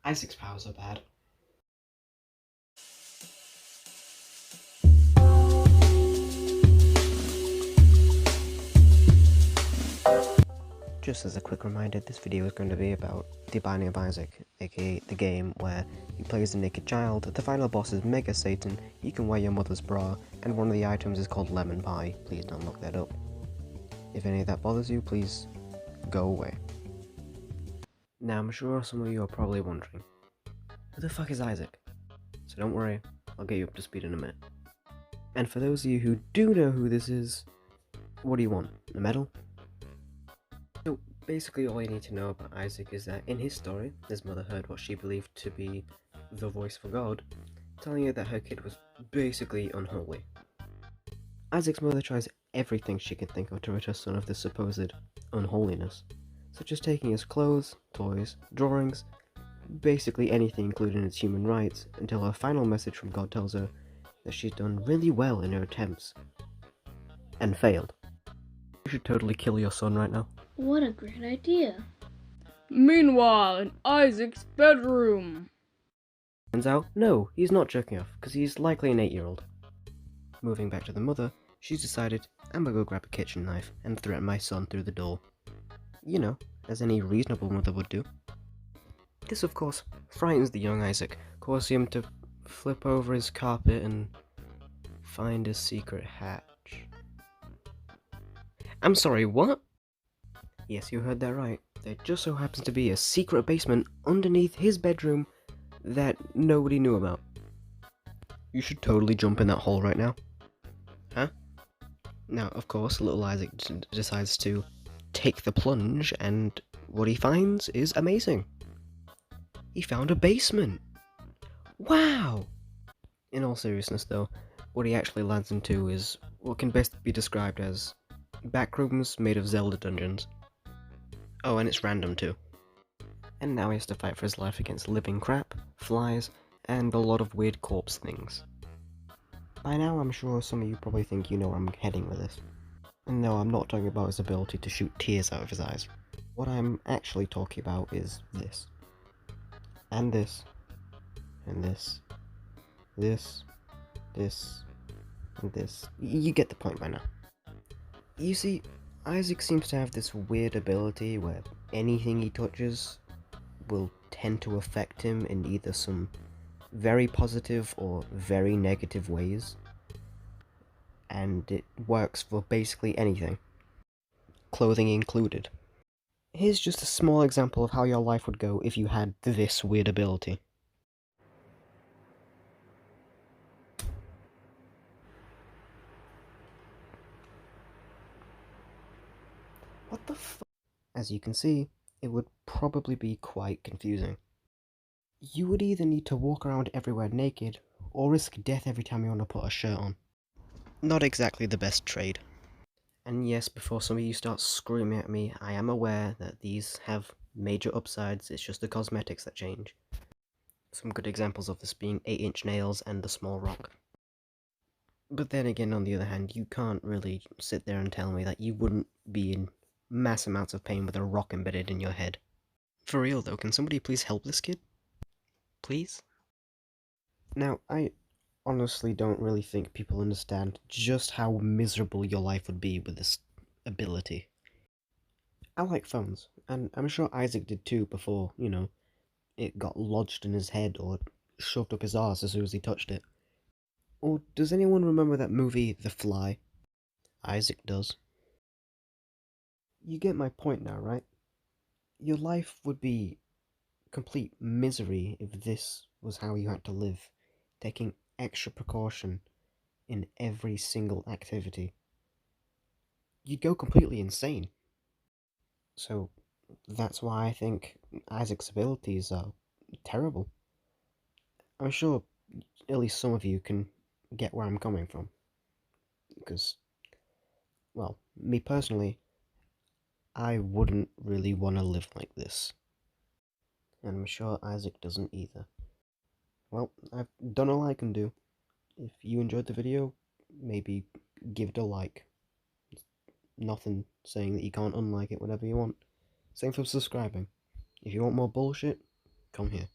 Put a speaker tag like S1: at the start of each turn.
S1: Isaac's powers are bad. Just as a quick reminder, this video is going to be about the Binding of Issac, aka the game where you play as a naked child, the final boss is Mega Satan, you can wear your mother's bra, and one of the items is called Lemon Pie. Please don't look that up. If any of that bothers you, please go away. Now I'm sure some of you are probably wondering, who the fuck is Issac? So don't worry, I'll get you up to speed in a minute. And for those of you who do know who this is, what do you want? A medal? So basically all you need to know about Issac is that in his story, his mother heard what she believed to be the voice for God, telling her that her kid was basically unholy. Issac's mother tries everything she can think of to rid her son of this supposed unholiness, such as taking his clothes, toys, drawings, basically anything including his human rights, until her final message from God tells her that she's done really well in her attempts, and failed. You should totally kill your son right now.
S2: What a great idea.
S3: Meanwhile, in Isaac's bedroom.
S1: Turns out, no, he's not jerking off, because he's likely an 8-year-old. Moving back to the mother, she's decided, I'm gonna go grab a kitchen knife and threaten my son through the door. You know, as any reasonable mother would do. This, of course, frightens the young Issac, causing him to flip over his carpet and find a secret hatch. I'm sorry, what? Yes, you heard that right. There just so happens to be a secret basement underneath his bedroom that nobody knew about. You should totally jump in that hole right now. Huh? Now, of course, little Issac decides to take the plunge, and what he finds is amazing. He found a basement! Wow! In all seriousness though, what he actually lands into is what can best be described as backrooms made of Zelda dungeons. Oh, and it's random too. And now he has to fight for his life against living crap, flies, and a lot of weird corpse things. By now I'm sure some of you probably think you know where I'm heading with this. And no, I'm not talking about his ability to shoot tears out of his eyes. What I'm actually talking about is this. And this. And this. This. This. And this. You get the point by now. You see, Issac seems to have this weird ability where anything he touches will tend to affect him in either some very positive or very negative ways. And it works for basically anything, clothing included. Here's just a small example of how your life would go if you had this weird ability. What the fuck? As you can see, it would probably be quite confusing. You would either need to walk around everywhere naked, or risk death every time you want to put a shirt on. Not exactly the best trade. And yes, before some of you start screaming at me, I am aware that these have major upsides, it's just the cosmetics that change. Some good examples of this being 8-inch nails and the small rock. But then again, on the other hand, you can't really sit there and tell me that you wouldn't be in mass amounts of pain with a rock embedded in your head. For real though, can somebody please help this kid? Please? Now, I honestly don't really think people understand just how miserable your life would be with this ability. I like phones, and I'm sure Issac did too before, you know, it got lodged in his head or shoved up his arse as soon as he touched it. Or does anyone remember that movie, The Fly? Issac does. You get my point now, right? Your life would be complete misery if this was how you had to live, taking extra precaution in every single activity. You'd go completely insane. So that's why I think Issac's abilities are terrible. I'm sure at least some of you can get where I'm coming from. Because, well, me personally, I wouldn't really want to live like this. And I'm sure Issac doesn't either. Well, I've done all I can do. If you enjoyed the video, maybe give it a like. Nothing saying that you can't unlike it whenever you want. Same for subscribing. If you want more bullshit, come here.